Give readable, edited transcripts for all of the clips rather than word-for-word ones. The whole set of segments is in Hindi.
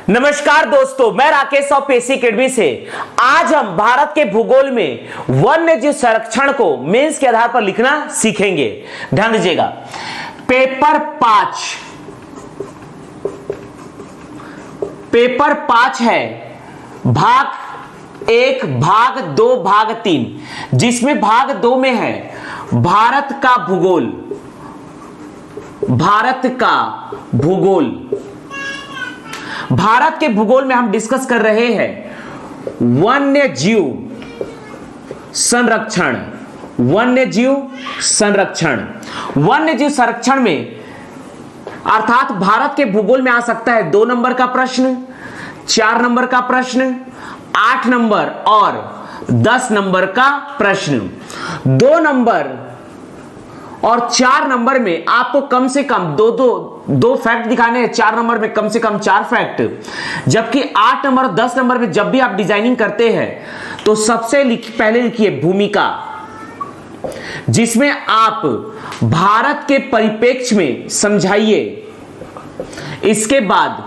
नमस्कार दोस्तों, मैं राकेश और पेशी अकेडमी से। आज हम भारत के भूगोल में वन्य जीव संरक्षण को मेंस के आधार पर लिखना सीखेंगे। ध्यान दीजिएगा। पेपर 5 है, भाग 1, भाग 2, भाग 3, जिसमें भाग 2 में है भारत का भूगोल। भारत के भूगोल में हम डिस्कस कर रहे हैं वन्य जीव संरक्षण। वन्य जीव संरक्षण में अर्थात भारत के भूगोल में आ सकता है 2 नंबर का प्रश्न, 4 नंबर का प्रश्न, 8 नंबर और 10 नंबर का प्रश्न। 2 नंबर और 4 नंबर में आपको कम से कम दो फैक्ट दिखाने हैं। 4 नंबर में कम से कम 4 फैक्ट, जबकि 8 नंबर और 10 नंबर में जब भी आप डिजाइनिंग करते हैं तो सबसे पहले लिखिए भूमिका, जिसमें आप भारत के परिप्रेक्ष्य में समझाइए। इसके बाद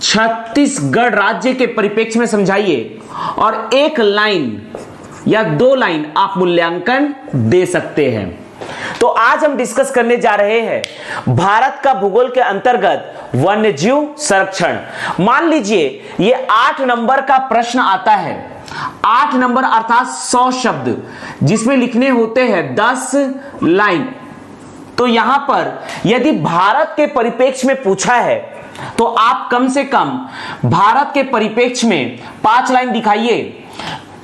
छत्तीसगढ़ राज्य के परिप्रेक्ष्य में समझाइए और 1 लाइन या 2 लाइन आप मूल्यांकन दे सकते हैं। तो आज हम डिस्कस करने जा रहे हैं भारत का भूगोल के अंतर्गत वन्य जीव संरक्षण। मान लीजिए ये 8 नंबर का प्रश्न आता है। 8 नंबर अर्थात 100 शब्द, जिसमें लिखने होते हैं 10 लाइन। तो यहां पर यदि भारत के परिप्रेक्ष्य में पूछा है तो आप कम से कम भारत के परिप्रेक्ष्य में 5 लाइन दिखाइए।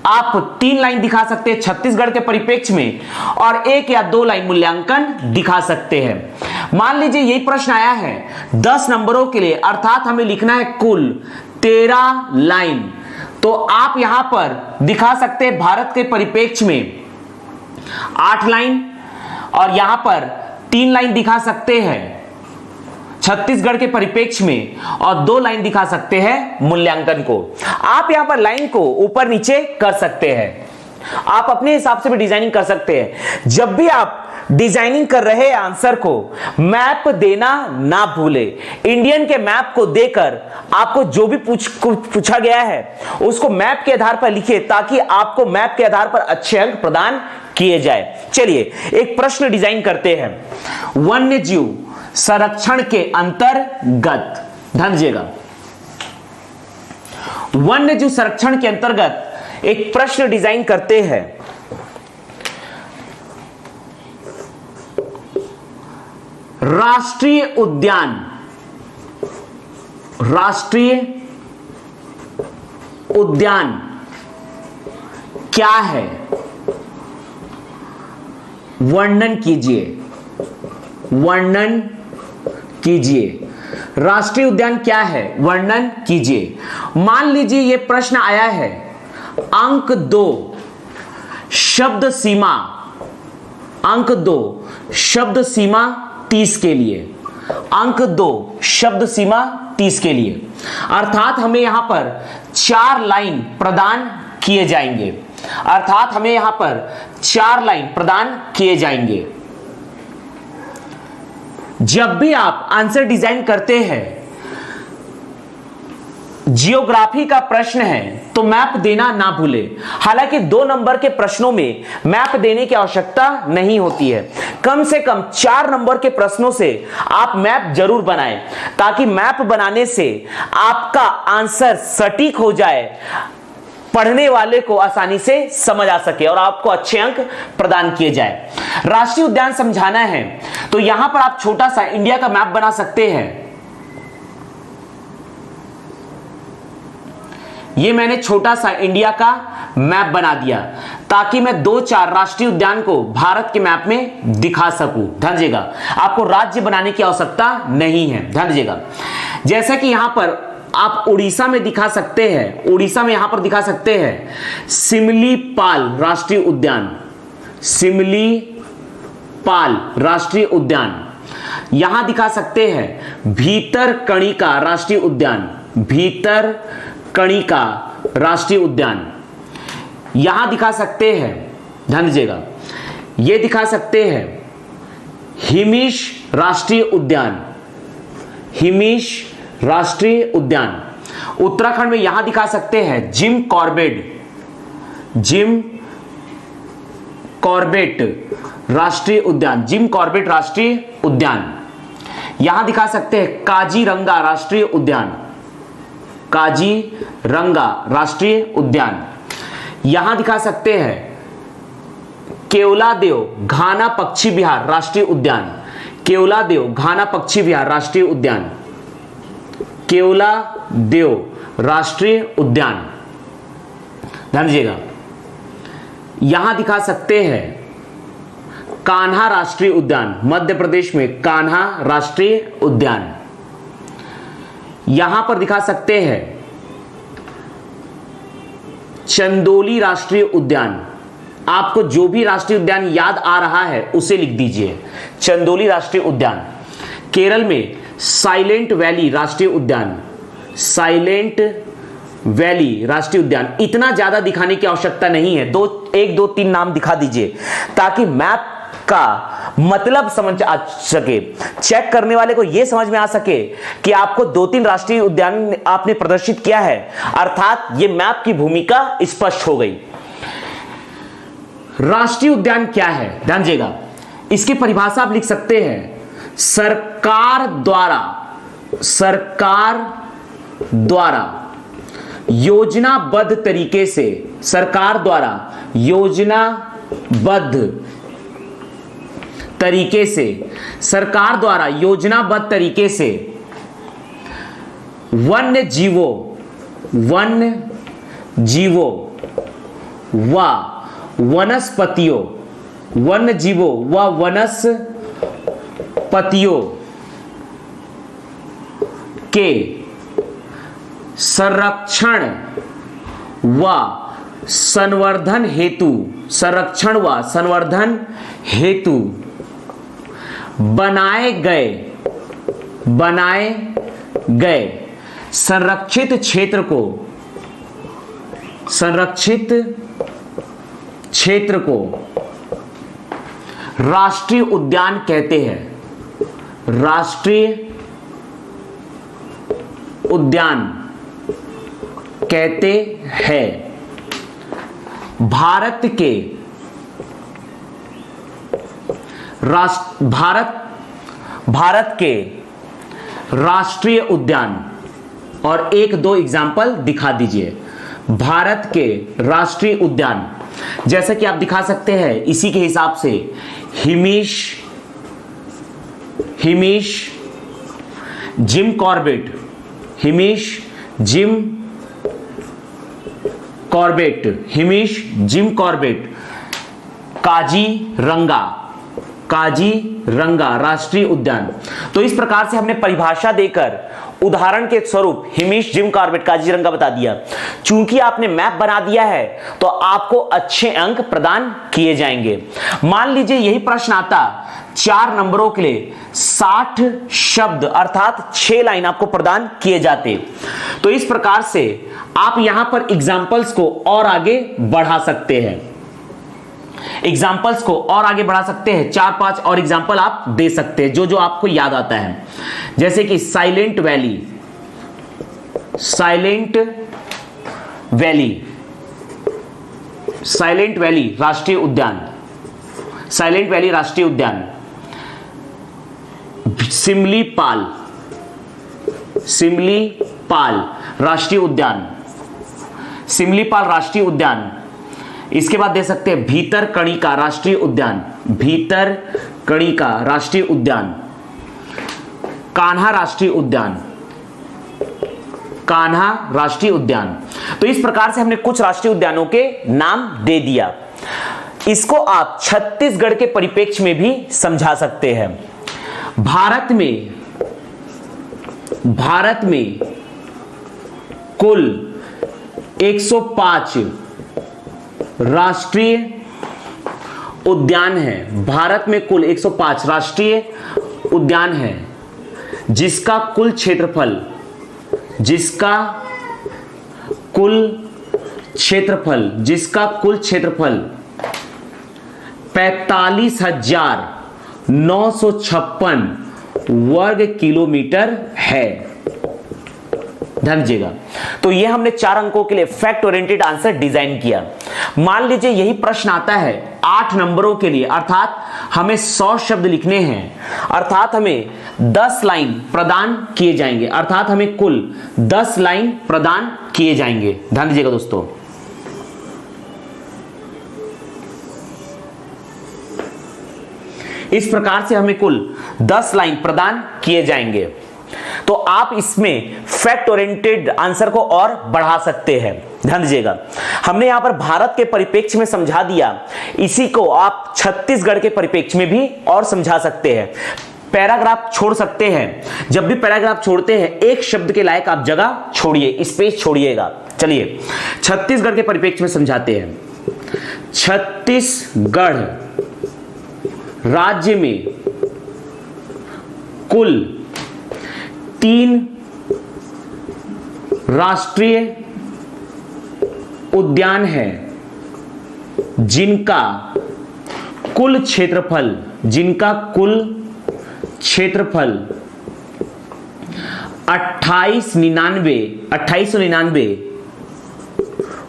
आप 3 लाइन दिखा सकते हैं छत्तीसगढ़ के परिप्रेक्ष्य में और 1 या 2 लाइन मूल्यांकन दिखा सकते हैं। मान लीजिए यही प्रश्न आया है 10 नंबरों के लिए, अर्थात हमें लिखना है कुल 13 लाइन। तो आप यहां पर दिखा सकते हैं भारत के परिप्रेक्ष्य में 8 लाइन और यहां पर 3 लाइन दिखा सकते हैं छत्तीसगढ़ के परिप्रेक्ष्य में और 2 लाइन दिखा सकते हैं मूल्यांकन को। आप यहां पर लाइन को ऊपर नीचे कर सकते हैं, आप अपने हिसाब से भी डिजाइनिंग कर सकते हैं। जब भी आप डिजाइनिंग कर रहे हैं आंसर को मैप देना ना भूले। इंडियन के मैप को देकर आपको जो भी पूछा गया है उसको मैप के आधार पर लिखिए, ताकि आपको मैप के आधार पर अच्छे अंक प्रदान किए जाए। चलिए एक प्रश्न डिजाइन करते हैं वन्य जीव संरक्षण के अंतर्गत। ध्यान दीजिएगा, वन्य जीव संरक्षण के अंतर्गत एक प्रश्न डिजाइन करते हैं। राष्ट्रीय उद्यान क्या है? वर्णन कीजिए। राष्ट्रीय उद्यान क्या है? वर्णन कीजिए। मान लीजिए यह प्रश्न आया है अंक 2 शब्द सीमा 30 के लिए। अंक 2 शब्द सीमा 30 के लिए, अर्थात हमें यहां पर 4 लाइन प्रदान किए जाएंगे। जब भी आप आंसर डिजाइन करते हैं, जियोग्राफी का प्रश्न है तो मैप देना ना भूले। हालांकि 2 नंबर के प्रश्नों में मैप देने की आवश्यकता नहीं होती है। कम से कम 4 नंबर के प्रश्नों से आप मैप जरूर बनाएं, ताकि मैप बनाने से आपका आंसर सटीक हो जाए, पढ़ने वाले को आसानी से समझ आ सके और आपको अच्छे अंक प्रदान किए जाए। राष्ट्रीय उद्यान समझाना है तो यहां पर आप छोटा सा इंडिया का मैप बना सकते हैं। ये मैंने छोटा सा इंडिया का मैप बना दिया, ताकि मैं 2-4 राष्ट्रीय उद्यान को भारत के मैप में दिखा सकूं। ध्यान दीजिएगा, आपको राज्य बनाने की आवश्यकता नहीं है। ध्यान दीजिएगा, जैसा कि यहां पर आप उड़ीसा में दिखा सकते हैं, उड़ीसा में यहां पर दिखा सकते हैं सिमलीपाल राष्ट्रीय उद्यान। यहां दिखा सकते हैं भीतरकणिका राष्ट्रीय उद्यान। यहां दिखा सकते हैं, ध्यान दीजिएगा, ये दिखा सकते हैं हिमीश राष्ट्रीय उद्यान। उत्तराखंड में यहां दिखा सकते हैं जिम कॉर्बेट राष्ट्रीय उद्यान, जिम कॉर्बेट राष्ट्रीय उद्यान। यहां दिखा सकते हैं काजीरंगा राष्ट्रीय उद्यान, काजीरंगा राष्ट्रीय उद्यान। यहां दिखा सकते हैं केवलादेव घाना पक्षी विहार राष्ट्रीय उद्यान, केवलादेव घाना पक्षी विहार राष्ट्रीय उद्यान, केवलादेव राष्ट्रीय उद्यान, ध्यान दीजिएगा। यहां दिखा सकते हैं कान्हा राष्ट्रीय उद्यान, मध्य प्रदेश में कान्हा राष्ट्रीय उद्यान। यहां पर दिखा सकते हैं चंदोली राष्ट्रीय उद्यान। आपको जो भी राष्ट्रीय उद्यान याद आ रहा है उसे लिख दीजिए, चंदोली राष्ट्रीय उद्यान। केरल में साइलेंट वैली राष्ट्रीय उद्यान, साइलेंट वैली राष्ट्रीय उद्यान। इतना ज्यादा दिखाने की आवश्यकता नहीं है, 1 2 3 नाम दिखा दीजिए ताकि मैप का मतलब समझ आ सके, चेक करने वाले को यह समझ में आ सके कि आपको 2-3 राष्ट्रीय उद्यान आपने प्रदर्शित किया है, अर्थात यह मैप की भूमिका स्पष्ट हो गई। राष्ट्रीय उद्यान क्या है, ध्यान दीजिएगा। इसकी परिभाषा आप लिख सकते हैं सरकार द्वारा योजनाबद्ध तरीके से, सरकार द्वारा योजनाबद्ध तरीके से, सरकार द्वारा योजनाबद्ध तरीके से वन्य जीवों व वनस्पतियों, वन्य जीवों व वनस्पतियों के संरक्षण व संवर्धन हेतु बनाए गए संरक्षित क्षेत्र को राष्ट्रीय उद्यान कहते हैं, राष्ट्रीय उद्यान कहते हैं। भारत के राष्ट्रीय उद्यान, और 1-2 एग्जाम्पल दिखा दीजिए। भारत के राष्ट्रीय उद्यान जैसे कि आप दिखा सकते हैं इसी के हिसाब से Hemis Jim Corbett, Hemis Jim Corbett, Kaziranga राष्ट्रीय उद्यान। तो इस प्रकार से हमने परिभाषा देकर उदाहरण के स्वरूप हिमीश जिम कॉर्बेट काजीरंगा बता दिया। चूंकि आपने मैप बना दिया है तो आपको अच्छे अंक प्रदान किए जाएंगे। मान लीजिए यही प्रश्न आता 4 नंबरों के लिए 60 शब्द अर्थात 6 लाइन आपको प्रदान किए जाते, तो इस प्रकार से आप यहां पर एग्जाम्पल्स को और आगे बढ़ा सकते हैं, 4-5 और एग्जाम्पल आप दे सकते हैं जो आपको याद आता है। जैसे कि साइलेंट वैली राष्ट्रीय उद्यान, सिमलीपाल राष्ट्रीय उद्यान, इसके बाद दे सकते हैं भीतरकणिका राष्ट्रीय उद्यान, कान्हा राष्ट्रीय उद्यान। तो इस प्रकार से हमने कुछ राष्ट्रीय उद्यानों के नाम दे दिया। इसको आप छत्तीसगढ़ के परिप्रेक्ष्य में भी समझा सकते हैं। भारत में कुल 105 राष्ट्रीय उद्यान है। भारत में कुल 105 राष्ट्रीय उद्यान है, जिसका कुल क्षेत्रफल 45,956 वर्ग किलोमीटर है। ध्यान दीजिएगा। तो ये हमने 4 अंकों के लिए फैक्ट ओरिएंटेड आंसर डिजाइन किया। मान लीजिए यही प्रश्न आता है 8 नंबरों के लिए, अर्थात हमें 100 शब्द लिखने हैं, अर्थात हमें 10 लाइन प्रदान किए जाएंगे, अर्थात हमें कुल 10 लाइन प्रदान किए जाएंगे। ध्यान दीजिएगा दोस्तों, इस प्रकार से हमें कुल 10 लाइन प्रदान किए जाएंगे। तो आप इसमें फैक्ट ओरिएंटेड आंसर को और बढ़ा सकते हैं। ध्यान दीजिएगा, हमने यहां पर भारत के परिप्रेक्ष्य में समझा दिया, इसी को आप छत्तीसगढ़ के परिप्रेक्ष्य में भी और समझा सकते हैं। पैराग्राफ छोड़ सकते हैं, जब भी पैराग्राफ छोड़ते हैं एक शब्द के लायक आप जगह छोड़िए, स्पेस छोड़िएगा। चलिए छत्तीसगढ़ के परिप्रेक्ष्य में समझाते हैं। छत्तीसगढ़ राज्य में कुल 3 राष्ट्रीय उद्यान है, जिनका कुल क्षेत्रफल 2899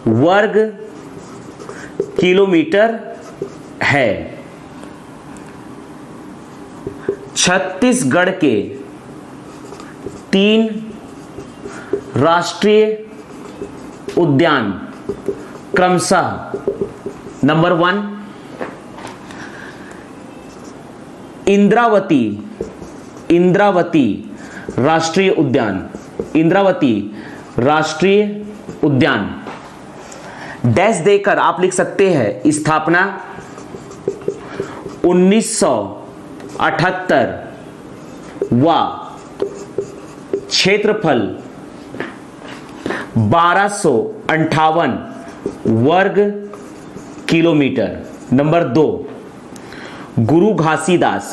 वर्ग किलोमीटर है। छत्तीसगढ़ के 3 राष्ट्रीय उद्यान क्रमशः नंबर 1 इंद्रावती राष्ट्रीय उद्यान डैश देकर आप लिख सकते हैं स्थापना 1978 व क्षेत्रफल 1258 वर्ग किलोमीटर। नंबर 2 गुरु घासीदास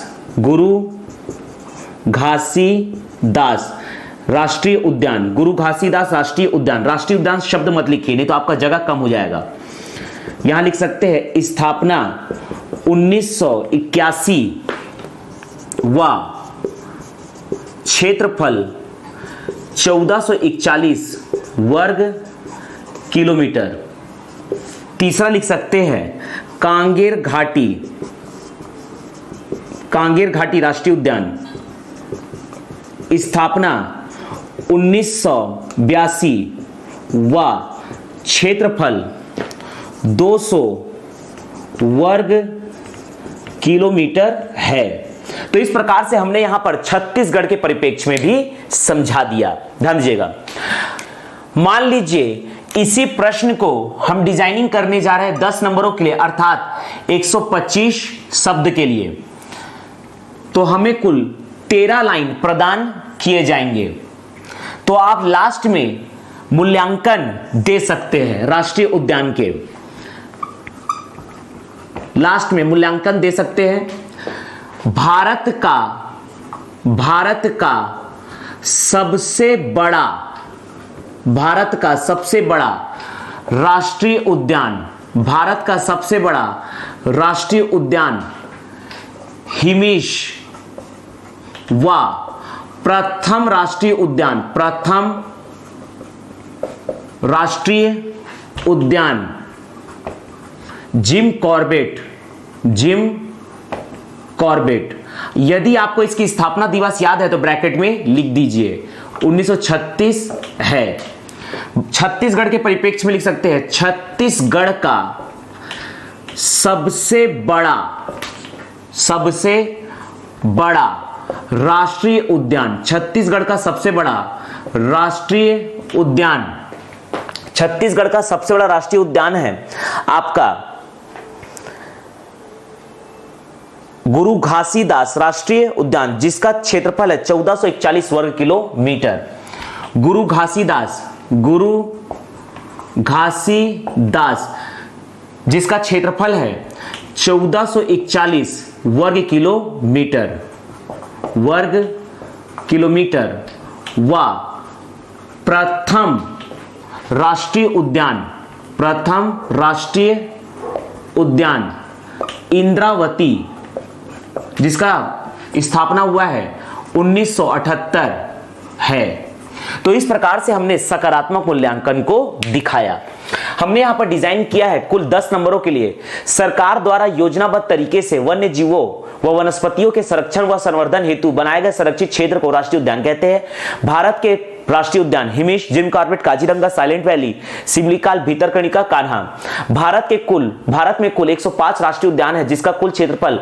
राष्ट्रीय उद्यान, गुरु घासीदास राष्ट्रीय उद्यान शब्द मत लिखिए, नहीं तो आपका जगह कम हो जाएगा। यहां लिख सकते हैं स्थापना 1981 व क्षेत्रफल 1441 वर्ग किलोमीटर। तीसरा लिख सकते हैं कांगेर घाटी राष्ट्रीय उद्यान, स्थापना 1982 व क्षेत्रफल 200 वर्ग किलोमीटर है। तो इस प्रकार से हमने यहां पर छत्तीसगढ़ के परिप्रेक्ष्य में भी समझा दिया। ध्यान दीजिएगा, मान लीजिए इसी प्रश्न को हम डिजाइनिंग करने जा रहे हैं 10 नंबरों के लिए, अर्थात 125 शब्द के लिए, तो हमें कुल 13 लाइन प्रदान किए जाएंगे। तो आप लास्ट में मूल्यांकन दे सकते हैं, राष्ट्रीय उद्यान के लास्ट में मूल्यांकन दे सकते हैं। भारत का सबसे बड़ा राष्ट्रीय उद्यान हिमीश व प्रथम राष्ट्रीय उद्यान जिम कॉर्बेट। यदि आपको इसकी स्थापना दिवस याद है तो ब्रैकेट में लिख दीजिए 1936 है। छत्तीसगढ़ के परिप्रेक्ष्य में लिख सकते हैं छत्तीसगढ़ का सबसे बड़ा राष्ट्रीय उद्यान, छत्तीसगढ़ का सबसे बड़ा राष्ट्रीय उद्यान है आपका गुरु घासीदास राष्ट्रीय उद्यान, जिसका क्षेत्रफल है 1441 वर्ग किलोमीटर। गुरु घासीदास जिसका क्षेत्रफल है 1441 वर्ग किलोमीटर व प्रथम राष्ट्रीय उद्यान इंद्रावती, जिसका स्थापना हुआ है 1978 है। तो इस प्रकार से हमने सकारात्मक मूल्यांकन को दिखाया। हमने यहां पर डिजाइन किया है कुल 10 नंबरों के लिए सरकार द्वारा योजनाबद्ध तरीके से वन्य जीवों व वनस्पतियों के संरक्षण व संवर्धन हेतु बनाए गए संरक्षित क्षेत्र को राष्ट्रीय उद्यान कहते हैं। भारत के राष्ट्रीय उद्यान Hemis, Jim Corbett, Kaziranga, silent valley, Simlipal, Bhitarkanika, Kanha. Bharat में कुल 105 राष्ट्रीय उद्यान है जिसका कुल क्षेत्रफल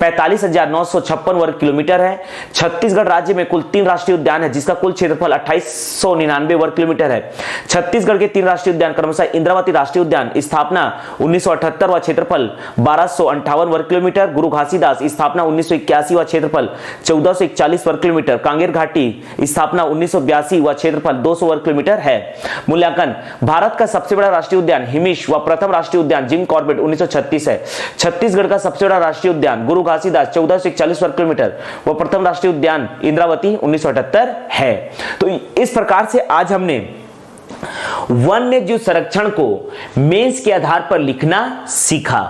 45,956 वर्ग किलोमीटर है। छत्तीसगढ़ राज्य में कुल 3 राष्ट्रीय उद्यान है जिसका कुल क्षेत्रफल 2899 वर्ग किलोमीटर है। छत्तीसगढ़ के 3 राष्ट्रीय उद्यान क्रमशः इंद्रावती राष्ट्रीय उद्यान स्थापना 1978 व क्षेत्रफल 1258 वर्ग किलोमीटर, गुरु घासीदास स्थापना 1981 व क्षेत्रफल 1441 वर्ग किलोमीटर, कांगेर घाटी स्थापना 1982 व क्षेत्रफल 200 वर्ग किलोमीटर है। मूल्यांकन, भारत का सबसे बड़ा राष्ट्रीय उद्यान हिमिश व प्रथम राष्ट्रीय उद्यान जिम कॉर्बेट 1936 है। छत्तीसगढ़ का सबसे बड़ा राष्ट्रीय उद्यान गुरु घासीदास 1441 वर्ग किलोमीटर व प्रथम राष्ट्रीय उद्यान इंद्रावती 1978 है। तो इस प्रकार से आज हमने वन्य जीव संरक्षण को मेंस के आधार पर लिखना सीखा।